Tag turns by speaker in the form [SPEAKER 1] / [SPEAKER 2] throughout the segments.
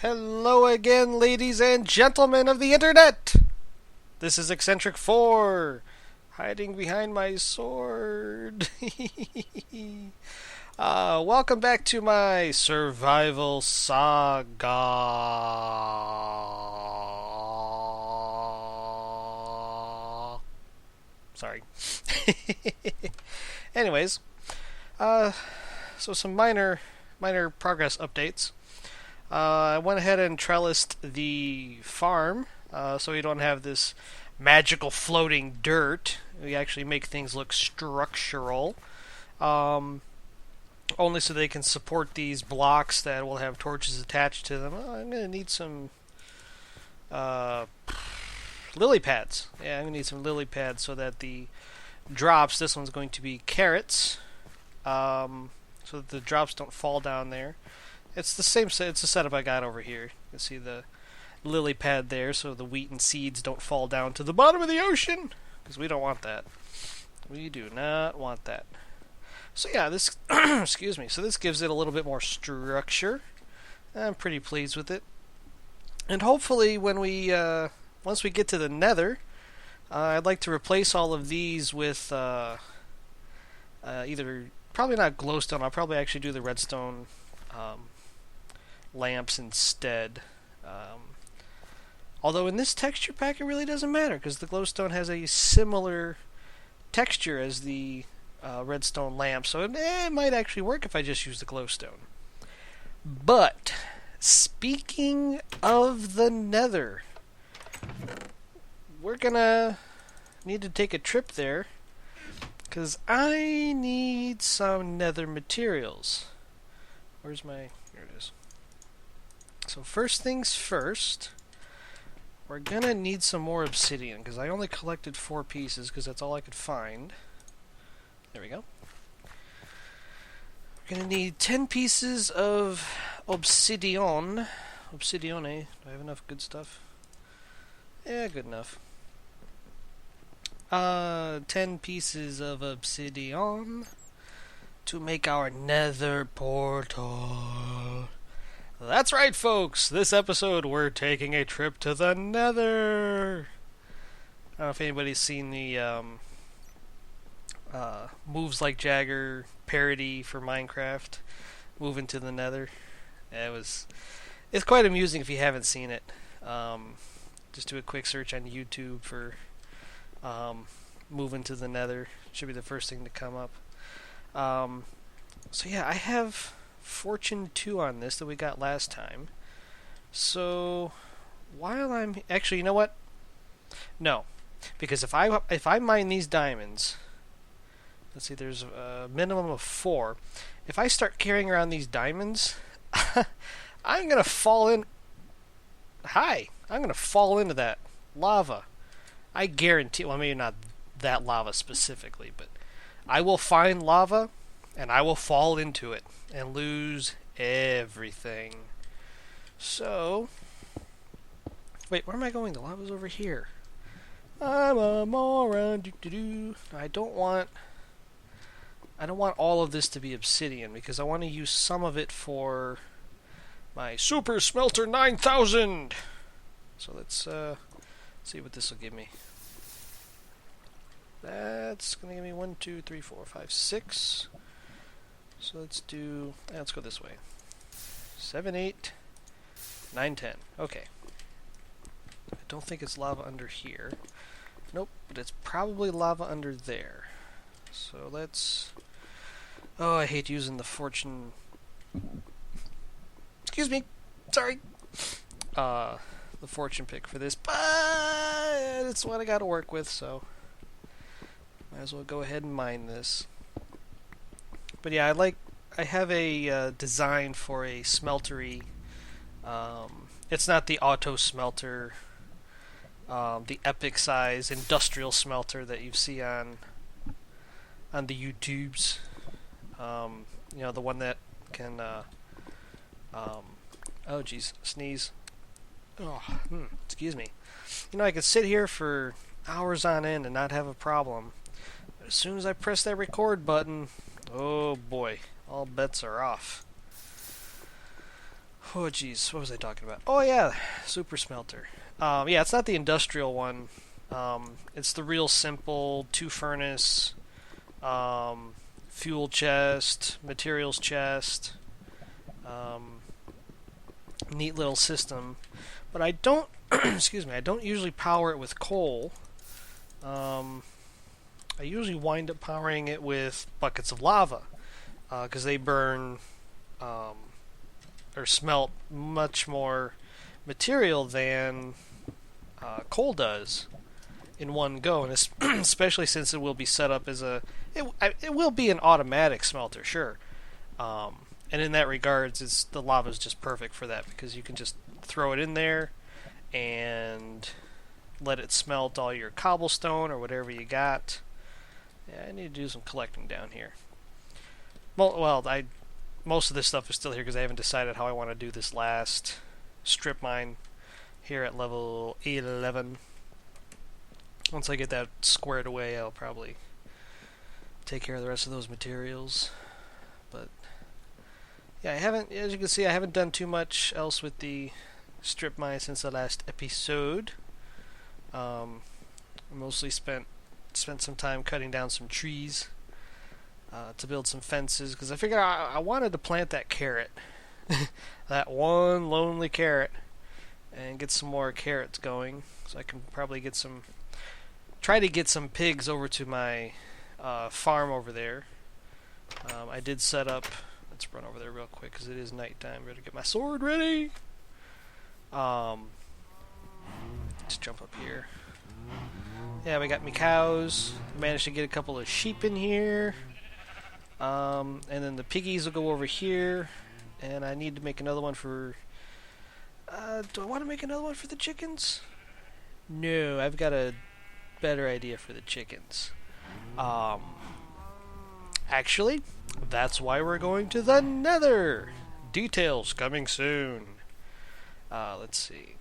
[SPEAKER 1] Hello again, ladies and gentlemen of the internet! This is xcentrik4, hiding behind my sword. Welcome back to my survival saga. Sorry. Anyways, so some minor progress updates. I went ahead and trellised the farm, so we don't have this magical floating dirt. We actually make things look structural, only so they can support these blocks that will have torches attached to them. I'm going to need some lily pads. Yeah, I'm going to need some lily pads so that the drops, this one's going to be carrots, so that the drops don't fall down there. It's the same. It's the setup I got over here. You can see the lily pad there, so the wheat and seeds don't fall down to the bottom of the ocean, because we don't want that. We do not want that. So yeah, this excuse me. So this gives it a little bit more structure. I'm pretty pleased with it. And hopefully, when we once we get to the Nether, I'd like to replace all of these with either probably not glowstone. I'll probably actually do the redstone. Lamps instead. Although in this texture pack it really doesn't matter because the glowstone has a similar texture as the redstone lamp, so it might actually work if I just use the glowstone. But speaking of the Nether, we're gonna need to take a trip there because I need some Nether materials. Where's my... Here it is. So first things first, we're gonna need some more obsidian because I only collected 4 pieces because that's all I could find. There we go. We're gonna need 10 pieces of obsidian. Obsidione. Do I have enough good stuff? Yeah, good enough. 10 pieces of obsidian to make our Nether portal. That's right, folks. This episode, we're taking a trip to the Nether. I don't know if anybody's seen the Moves Like Jagger parody for Minecraft, Moving to the Nether. It's quite amusing if you haven't seen it. Just do a quick search on YouTube for Moving to the Nether. Should be the first thing to come up. So yeah, I have Fortune 2 on this that we got last time. So while I'm actually, you know what? No, because if I mine these diamonds, let's see, there's a minimum of 4. If I start carrying around these diamonds, I'm gonna fall in. I'm gonna fall into that lava. I guarantee. Well, maybe not that lava specifically, but I will find lava and I will fall into it and lose everything. So, wait, where am I going? The lava's over here. I'm a moron. I don't want all of this to be obsidian because I want to use some of it for my Super Smelter 9000. So let's see what this will give me. That's going to give me 1, 2, 3, 4, 5, 6. So let's go this way. 7, 8, 9, 10. Okay. I don't think it's lava under here. Nope, but it's probably lava under there. So let's... Oh, I hate using the fortune... Excuse me! Sorry! The fortune pick for this, but it's what I gotta work with, so... Might as well go ahead and mine this. But yeah, I have a design for a smeltery. It's not the auto smelter, the epic size industrial smelter that you see on the YouTubes. You know, the one that can. Oh geez, sneeze. Oh, excuse me. You know, I could sit here for hours on end and not have a problem. But as soon as I press that record button, oh boy, all bets are off. Oh, jeez. What was I talking about? Oh, yeah. Super smelter. Yeah, it's not the industrial one. It's the real simple two-furnace, fuel chest, materials chest. Neat little system. But I don't... excuse me. I don't usually power it with coal. I usually wind up powering it with buckets of lava. Because they burn... or smelt much more material than coal does in one go, and especially since it will be set up as it will be an automatic smelter, sure. And in that regards, the lava is just perfect for that because you can just throw it in there and let it smelt all your cobblestone or whatever you got. Yeah, I need to do some collecting down here. Well, most of this stuff is still here because I haven't decided how I want to do this last strip mine here at level 11. Once I get that squared away, I'll probably take care of the rest of those materials. But yeah, as you can see, I haven't done too much else with the strip mine since the last episode. I mostly spent some time cutting down some trees to build some fences, because I figured I wanted to plant that carrot. That one lonely carrot. And get some more carrots going. So I can probably try to get some pigs over to my farm over there. I did set up... Let's run over there real quick, because it is nighttime. Better get my sword ready! Let's jump up here. Yeah, we got me cows. Managed to get a couple of sheep in here. And then the piggies will go over here. And I need to make another one for... do I want to make another one for the chickens? No, I've got a better idea for the chickens. Actually, that's why we're going to the Nether. Details coming soon. Let's see.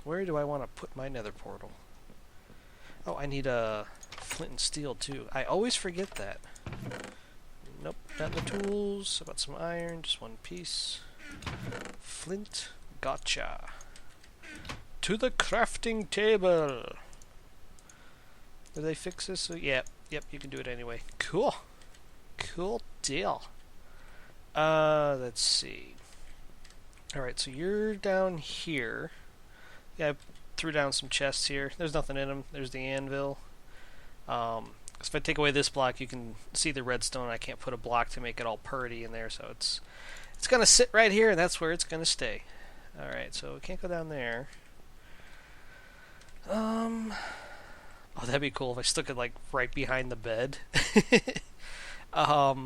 [SPEAKER 1] Where do I want to put my Nether portal? Oh, I need a flint and steel too. I always forget that. Nope, not the tools. How about some iron? Just one piece. Flint. Gotcha. To the crafting table. Did they fix this? Yep, you can do it anyway. Cool. Cool deal. Let's see. Alright, so you're down here. Yeah, I threw down some chests here. There's nothing in them. There's the anvil. If I take away this block, you can see the redstone. I can't put a block to make it all purdy in there, so it's going to sit right here, and that's where it's going to stay. Alright, so we can't go down there. Oh, that'd be cool if I stuck it, like, right behind the bed. Let's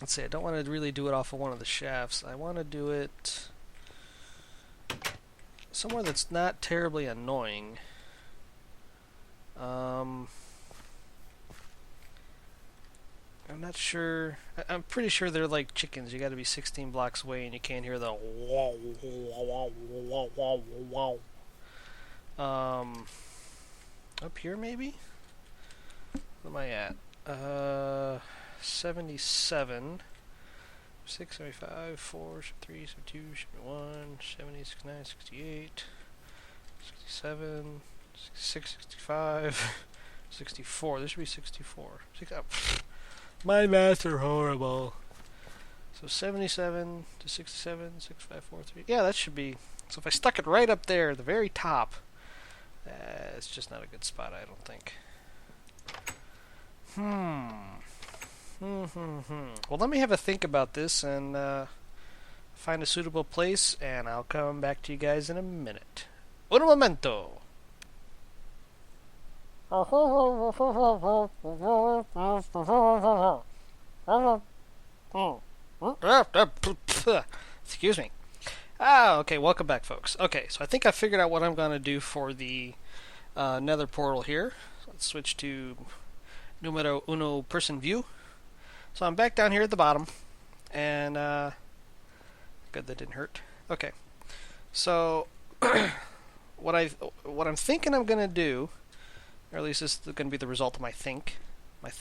[SPEAKER 1] see, I don't want to really do it off of one of the shafts. I want to do it somewhere that's not terribly annoying. I'm not sure. I'm pretty sure they're like chickens. You got to be 16 blocks away, and you can't hear the wow, wow, wow, wow, wow, wow. Up here maybe. What am I at? 77. 6, 75, 4, 3, 72, 71, 70, 69, 68, 67, 66, 65, 64. This should be 64. My math are horrible. So 77 to 67, 6543. Yeah, that should be... So if I stuck it right up there, the very top, it's just not a good spot, I don't think. Well, let me have a think about this and find a suitable place, and I'll come back to you guys in a minute. Un momento! Excuse me. Okay, welcome back, folks. Okay, so I think I figured out what I'm going to do for the nether portal here. Let's switch to numero uno person view. So I'm back down here at the bottom, and good, that didn't hurt. Okay, so what I'm thinking I'm gonna do, or at least this is gonna be the result of my thunk. What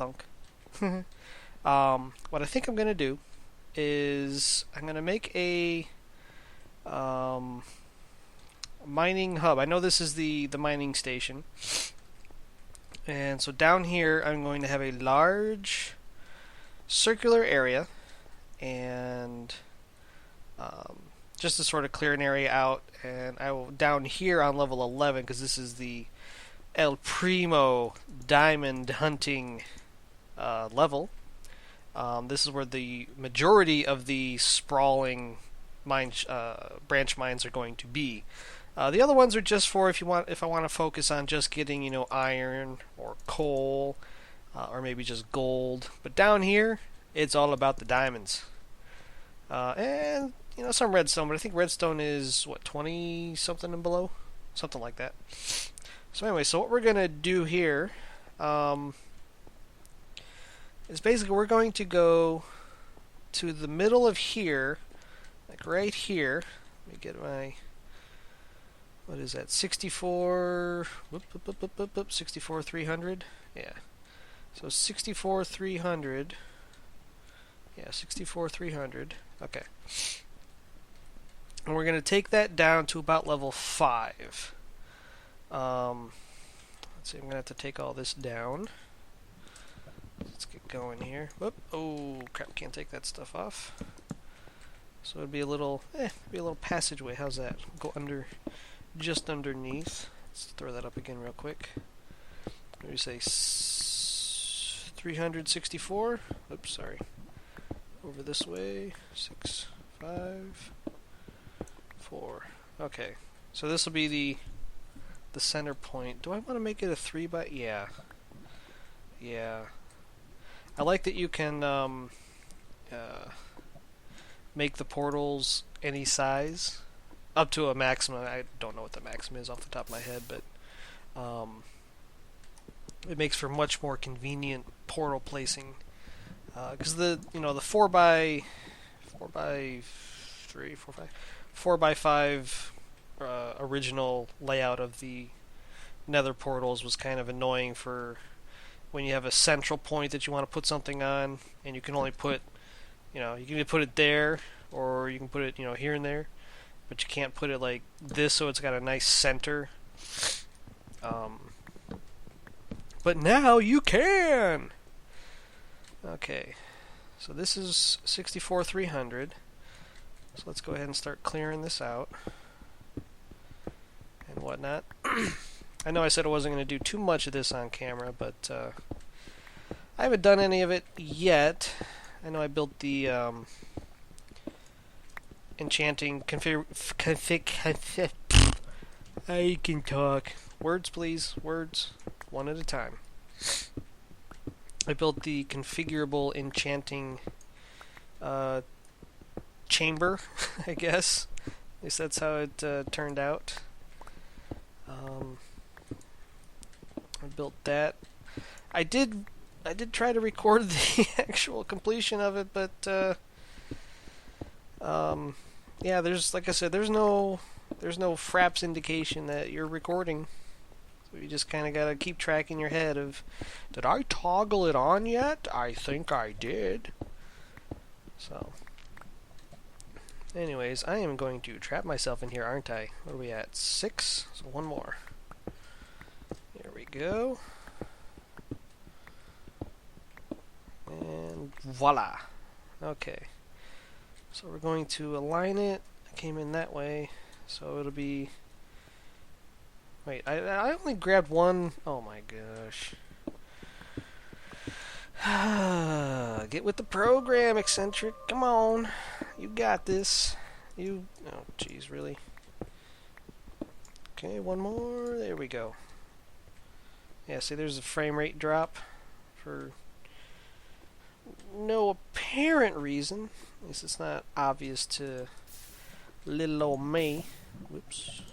[SPEAKER 1] I think I'm gonna do is I'm going to make a mining hub. I know this is the mining station. And so down here I'm going to have a large circular area, and just to sort of clear an area out, and I will down here on level 11, because this is the El Primo diamond hunting level. This is where the majority of the sprawling branch mines are going to be. The other ones are just for if I want to focus on just getting iron or coal, or maybe just gold. But down here, it's all about the diamonds, and some redstone. But I think redstone is what, 20 something and below, something like that. So anyway, so what we're gonna do here is basically we're going to go to the middle of here, like right here. Let me get my, what is that, 64,300? Yeah. So 64,300. Yeah, 64,300. Okay. And we're going to take that down to about level 5. Let's see, I'm going to have to take all this down. Let's get going here. Whoop. Oh, crap, can't take that stuff off. So it'd be a little passageway. How's that? Go under, just underneath. Let's throw that up again real quick. Maybe say 364. Oops, sorry. Over this way. 6, 5, 4. Okay. So this will be the center point. Do I want to make it a 3 by? Yeah. Yeah. I like that you can make the portals any size, up to a maximum. I don't know what the maximum is off the top of my head, but it makes for much more convenient portal placing. Because the 4 by 5 original layout of the Nether portals was kind of annoying for when you have a central point that you want to put something on, and you can only put, you can either put it there, or you can put it, here and there, but you can't put it like this, so it's got a nice center. But now you can! Okay, so this is 64,300, so let's go ahead and start clearing this out, and whatnot. I know I said I wasn't going to do too much of this on camera, but I haven't done any of it yet. I know I built the enchanting config. I can talk. Words, please. Words. One at a time. I built the configurable enchanting chamber, I guess. At least that's how it turned out. I built that. I did try to record the actual completion of it, but yeah, there's, like I said, there's no fraps indication that you're recording. So you just kind of gotta keep track in your head of, did I toggle it on yet? I think I did. So, anyways, I am going to trap myself in here, aren't I? What are we at? 6? So one more. There we go. And voila. Okay. So we're going to align it. I came in that way, so it'll be... Wait, I only grabbed one... Oh my gosh. Get with the program, Eccentric. Come on. You got this. Oh, jeez, really? Okay, one more. There we go. Yeah, see, there's a frame rate drop for no apparent reason. At least it's not obvious to little old me. Whoops.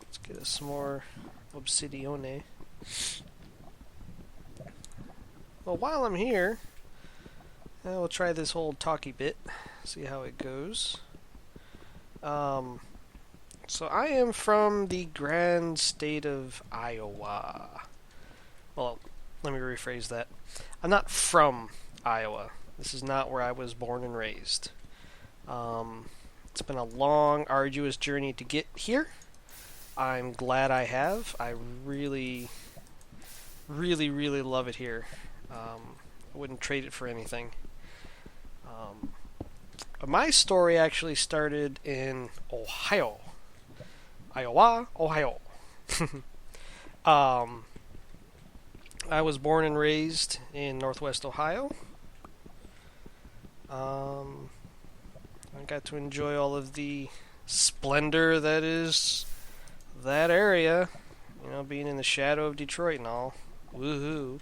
[SPEAKER 1] Let's get us some more obsidione. Well, while I'm here, we'll try this whole talky bit. See how it goes. So I am from the grand state of Iowa. Well, let me rephrase that. I'm not from Iowa. This is not where I was born and raised. It's been a long, arduous journey to get here. I'm glad I have. I really, really, really love it here. I wouldn't trade it for anything. My story actually started in Ohio. Iowa, Ohio. I was born and raised in Northwest Ohio. I got to enjoy all of the splendor that is that area. You know, being in the shadow of Detroit and all. Woohoo.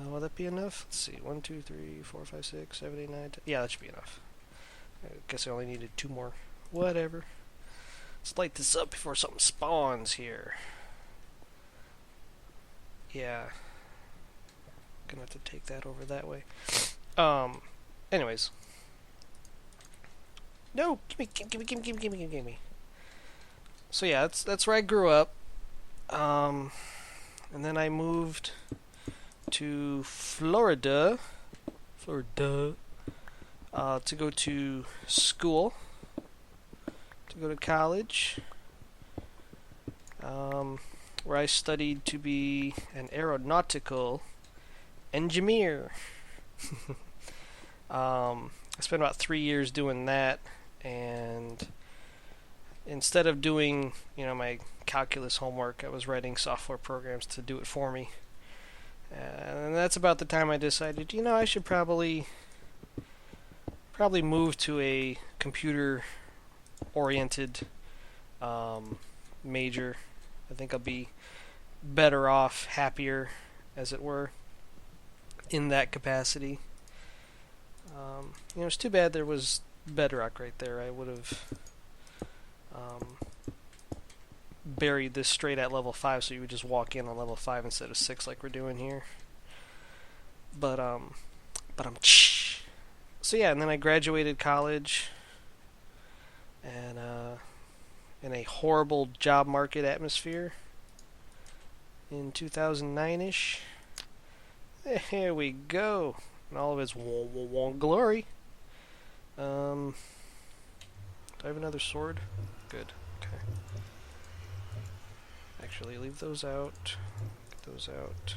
[SPEAKER 1] Will that be enough? Let's see. 1, 2, 3, 4, 5, 6, 7, 8, 9, 10. Yeah, that should be enough. I guess I only needed 2 more. Whatever. Let's light this up before something spawns here. Yeah. Gonna have to take that over that way. Anyways. No! Gimme. So yeah, that's where I grew up. And then I moved to Florida. To go to school. To go to college. Where I studied to be an aeronautical engineer. I spent about 3 years doing that, and instead of doing, my calculus homework, I was writing software programs to do it for me. And that's about the time I decided, I should probably move to a computer-oriented major. I think I'll be better off, happier, as it were, in that capacity. It's too bad there was bedrock right there. I would have buried this straight at level 5, so you would just walk in on level 5 instead of 6 like we're doing here. So yeah, and then I graduated college, and in a horrible job market atmosphere in 2009-ish. Here we go. In all of its glory. Do I have another sword? Good. Okay. Actually, leave those out. Get those out.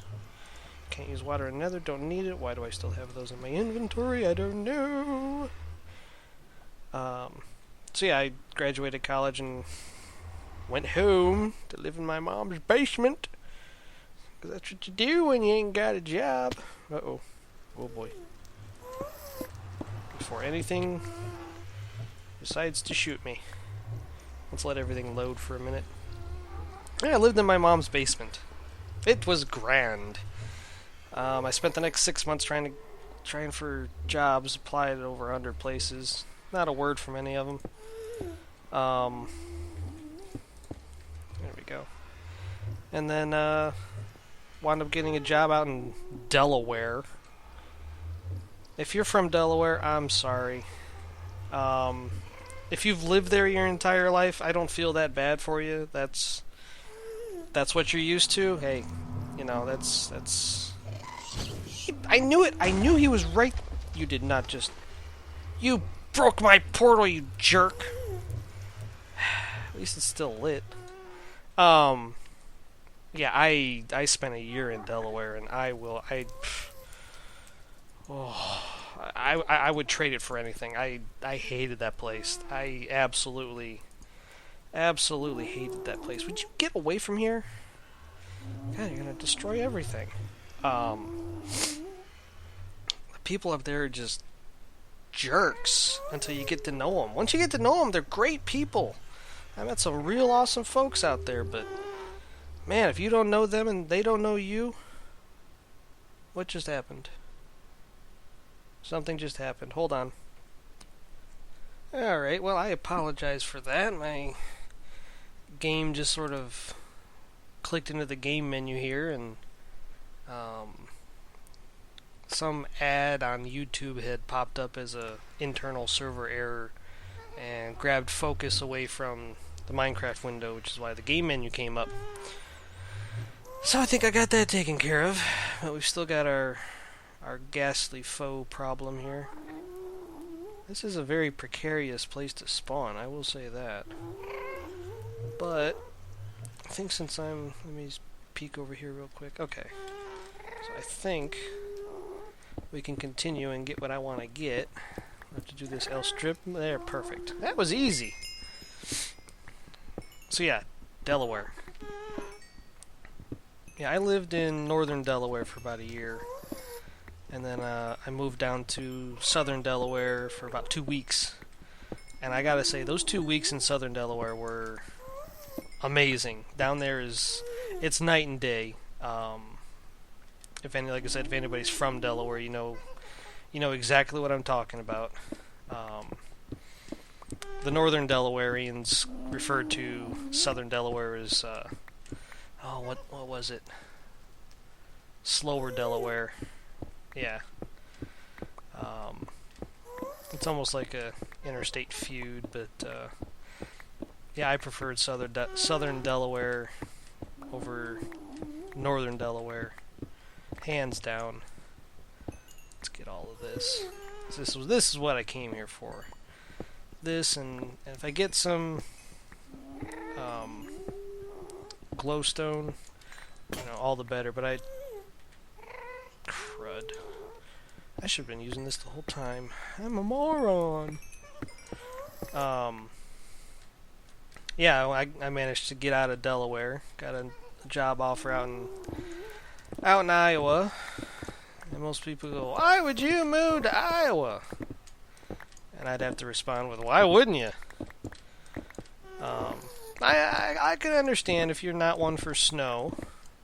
[SPEAKER 1] Can't use water in nether. Don't need it. Why do I still have those in my inventory? I don't know. So yeah, I graduated college and went home to live in my mom's basement. Because that's what you do when you ain't got a job. Uh-oh. Oh boy. Before anything decides to shoot me. Let's let everything load for a minute. Yeah, I lived in my mom's basement. It was grand. I spent the next 6 months trying for jobs, applied at over 100 places. Not a word from any of them. There we go. And then wound up getting a job out in Delaware. If you're from Delaware, I'm sorry. If you've lived there your entire life, I don't feel that bad for you. That's what you're used to. Hey, that's... I knew it! I knew he was right. You did not just... You broke my portal, you jerk! At least it's still lit. Yeah, I spent a year in Delaware, and I would trade it for anything. I hated that place. I absolutely hated that place. Would you get away from here? God, you're gonna destroy everything. The people up there are just jerks until you get to know them. Once you get to know them, they're great people. I met some real awesome folks out there, but man, if you don't know them and they don't know you, what just happened? Something just happened. Hold on. Alright, well, I apologize for that. My game just sort of clicked into the game menu here, and some ad on YouTube had popped up as a internal server error and grabbed focus away from the Minecraft window, which is why the game menu came up. So I think I got that taken care of, but we've still got our our ghastly foe problem here. This is a very precarious place to spawn, I will say that. But I think since let me just peek over here real quick. Okay. So I think we can continue and get what I want to get. I have to do this L strip. There, perfect. That was easy. So yeah, Delaware. Yeah, I lived in northern Delaware for about a year. And then I moved down to southern Delaware for about 2 weeks. And I gotta say, those 2 weeks in southern Delaware were amazing. Down there it's night and day. Like I said, if anybody's from Delaware, you know exactly what I'm talking about. The northern Delawareans refer to southern Delaware as what was it? Slower Delaware. Yeah. It's almost like a interstate feud, but yeah, I preferred southern Delaware over northern Delaware, hands down. Let's get all of this. This is what I came here for. This, and if I get some glowstone, all the better. But crud. I should have been using this the whole time. I'm a moron. Yeah, I managed to get out of Delaware. Got a job offer out in Iowa. And most people go, "Why would you move to Iowa?" And I'd have to respond with, "Why wouldn't you?" I can understand if you're not one for snow.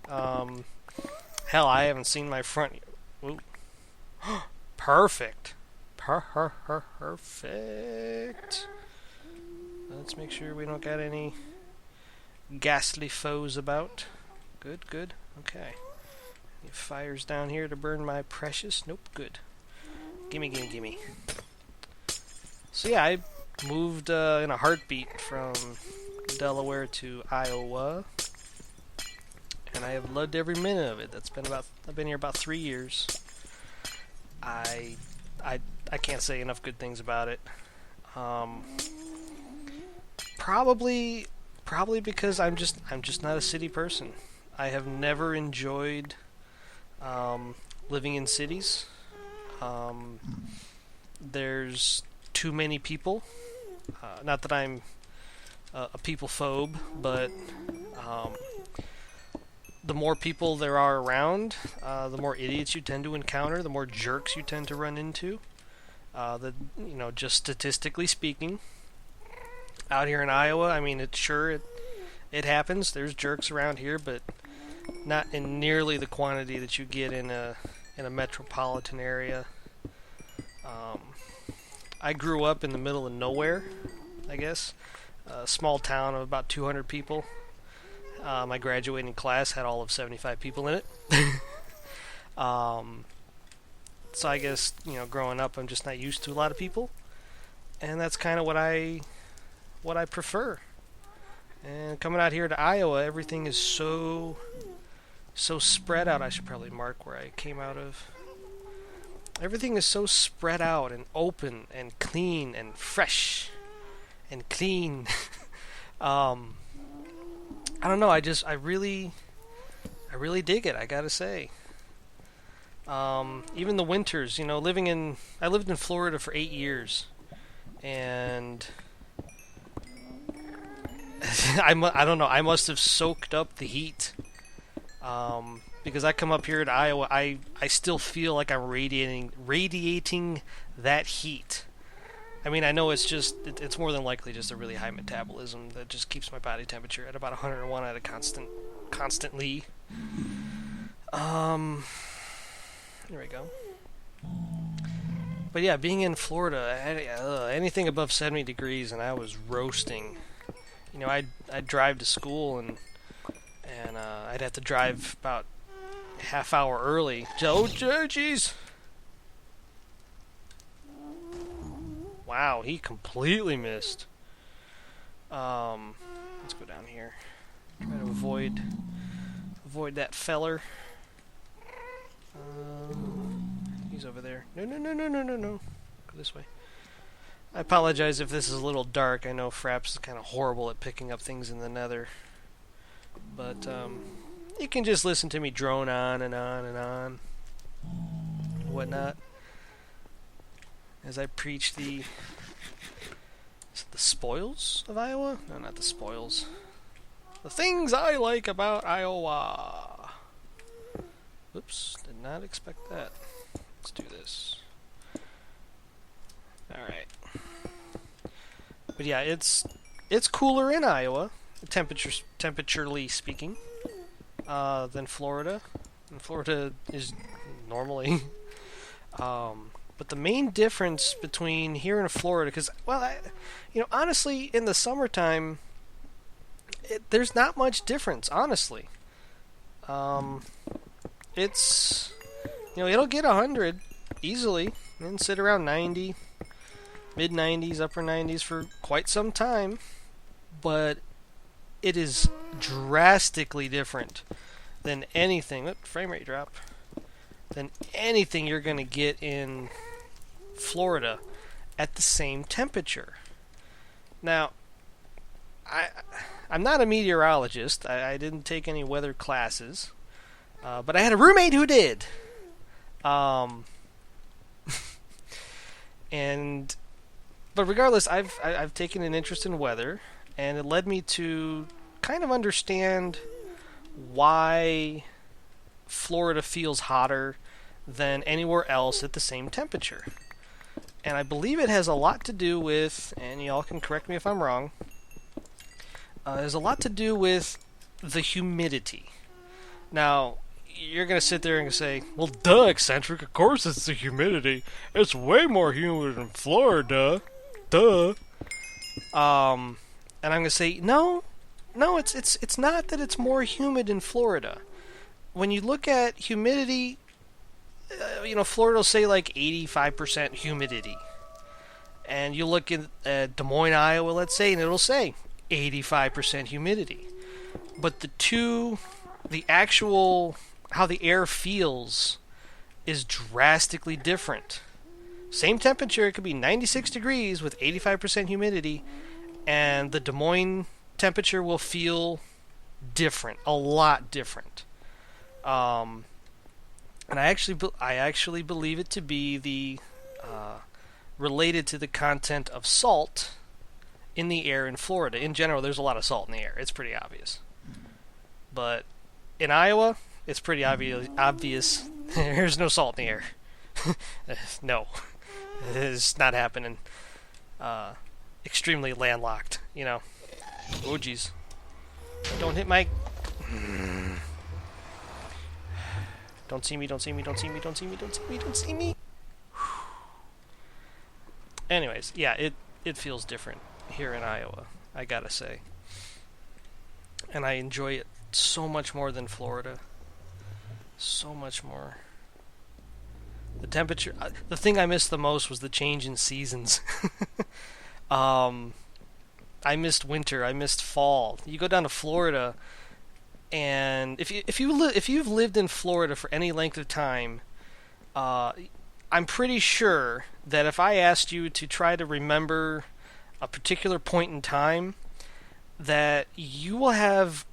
[SPEAKER 1] Hell, I haven't seen my front. Ooh. Perfect. Perfect. Let's make sure we don't got any ghastly foes about. Good, good. Okay. Any fires down here to burn my precious? Nope, good. Gimme, gimme, gimme. So yeah, I moved in a heartbeat from Delaware to Iowa. And I have loved every minute of it. I've been here about 3 years. I can't say enough good things about it. Probably because I'm just not a city person. I have never enjoyed living in cities. There's too many people. Not that I'm a people phobe, but the more people there are around, the more idiots you tend to encounter, the more jerks you tend to run into. Just statistically speaking, out here in Iowa, I mean, it happens. There's jerks around here, but not in nearly the quantity that you get in a metropolitan area. I grew up in the middle of nowhere, I guess, a small town of about 200 people. My graduating class had all of 75 people in it. So I guess, growing up, I'm just not used to a lot of people. And that's kind of what I prefer. And coming out here to Iowa, everything is so spread out. I should probably mark where I came out of. Everything is so spread out and open and clean and fresh and clean. I don't know. I really dig it. I gotta say. Even the winters, I lived in Florida for 8 years, and I don't know. I must have soaked up the heat. Because I come up here to Iowa, I still feel like I'm radiating that heat. I mean, I know it's more than likely just a really high metabolism that just keeps my body temperature at about 101 at a constantly. There we go. But yeah, being in Florida, anything above 70 degrees and I was roasting. I'd drive to school and I'd have to drive about a half hour early. Oh, jeez! Wow, he completely missed. Let's go down here. Try to avoid that feller. He's over there. No, no, no, no, no, no, no. Go this way. I apologize if this is a little dark. I know Fraps is kind of horrible at picking up things in the nether. But, you can just listen to me drone on and on and on. And whatnot. As I preach the... Is it the spoils of Iowa? No, not the spoils. The things I like about Iowa. Oops, did not expect that. Let's do this. Alright. But yeah, it's cooler in Iowa, temperaturely speaking, than Florida. And Florida is normally. But the main difference between here and Florida, because, well, honestly, in the summertime, there's not much difference, honestly. It's, it'll get 100 easily and sit around 90. Mid-90s, upper 90s for quite some time, but it is drastically different than anything, frame rate drop, than anything you're going to get in Florida at the same temperature. Now, I'm not a meteorologist, I didn't take any weather classes, but I had a roommate who did. But regardless, I've taken an interest in weather, and it led me to kind of understand why Florida feels hotter than anywhere else at the same temperature. And I believe it has a lot to do with, and y'all can correct me if I'm wrong, it has a lot to do with the humidity. Now, you're going to sit there and say, well, duh, Eccentric, of course it's the humidity. It's way more humid in Florida. Duh. And I'm going to say, no, it's not that it's more humid in Florida. When you look at humidity, Florida will say like 85% humidity. And you look at Des Moines, Iowa, let's say, and it'll say 85% humidity. But the actual, how the air feels is drastically different. Same temperature, it could be 96 degrees with 85% humidity, and the Des Moines temperature will feel different, a lot different. And I actually believe it to be related to the content of salt in the air in Florida. In general, there's a lot of salt in the air. It's pretty obvious. But in Iowa, it's pretty obvious. There's no salt in the air. No. It's not happening. Extremely landlocked, Oh, jeez. Don't hit my... Don't see me, don't see me, don't see me, don't see me, don't see me, don't see me. Anyways, yeah, it feels different here in Iowa, I gotta say. And I enjoy it so much more than Florida. So much more. The temperature... the thing I missed the most was the change in seasons. I missed winter. I missed fall. You go down to Florida, and if you've lived in Florida for any length of time, I'm pretty sure that if I asked you to try to remember a particular point in time, that you will have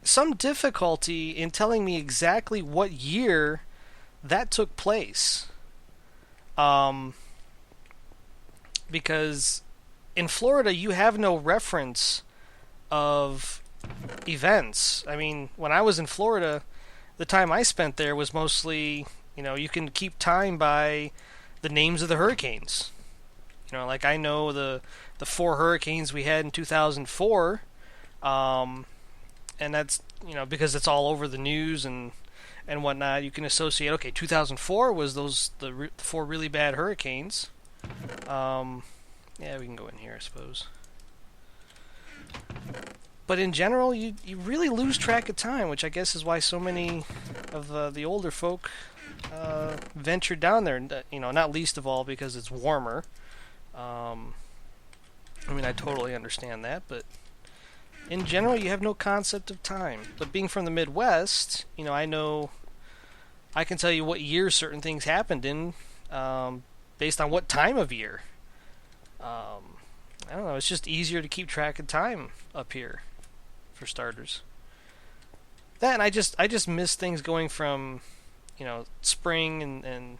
[SPEAKER 1] some difficulty in telling me exactly what year that took place. Because in Florida, you have no reference of events. I mean, when I was in Florida, the time I spent there was mostly, you can keep time by the names of the hurricanes. Like I know the 4 hurricanes we had in 2004, and that's, because it's all over the news and whatnot, you can associate, okay, 2004 was the 4 really bad hurricanes. Yeah, we can go in here, I suppose. But in general, you really lose track of time, which I guess is why so many of the older folk ventured down there. Not least of all because it's warmer. I totally understand that, but in general, you have no concept of time. But being from the Midwest, I know I can tell you what year certain things happened in, based on what time of year. I don't know. It's just easier to keep track of time up here, for starters. That and I just miss things going from, spring and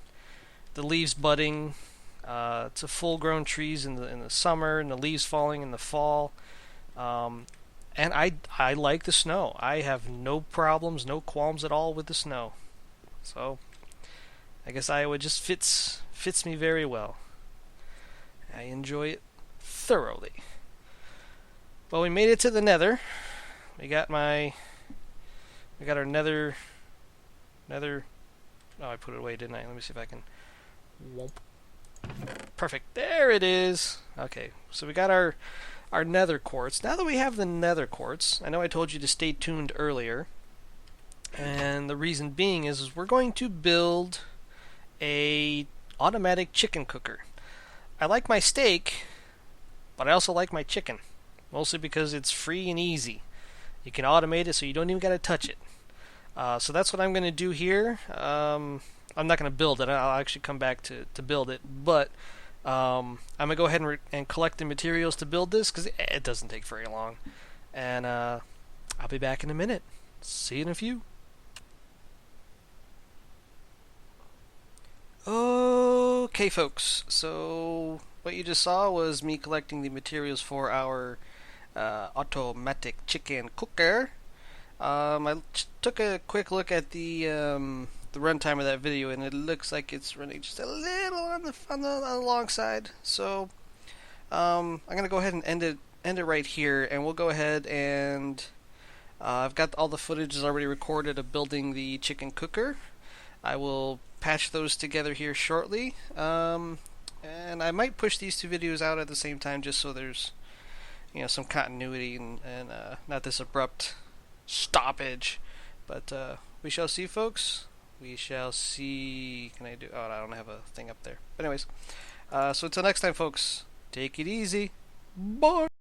[SPEAKER 1] the leaves budding, to full-grown trees in the summer and the leaves falling in the fall. And I like the snow. I have no problems, no qualms at all with the snow. So I guess Iowa just fits me very well. I enjoy it thoroughly. Well, we made it to the Nether. We got our Nether. Oh, I put it away, didn't I? Let me see if I can. Whoop. Perfect. There it is. Okay, so we got our nether quartz. Now that we have the nether quartz, I know I told you to stay tuned earlier, and the reason being is we're going to build a automatic chicken cooker. I like my steak, but I also like my chicken, mostly because it's free and easy. You can automate it so you don't even got to touch it. So that's what I'm going to do here. I'm not going to build it. I'll actually come back to build it, but I'm going to go ahead and collect the materials to build this, because it doesn't take very long. And I'll be back in a minute. See you in a few. Okay, folks. So what you just saw was me collecting the materials for our automatic chicken cooker. I took a quick look at the runtime of that video, and it looks like it's running just a little on the long side. So I'm gonna go ahead and end it right here, and we'll go ahead and I've got all the footage already recorded of building the chicken cooker. I will patch those together here shortly, and I might push these two videos out at the same time, just so there's some continuity and not this abrupt stoppage. But we shall see, folks. We shall see. Can I do? Oh, I don't have a thing up there. But anyways, so until next time, folks, take it easy. Bye.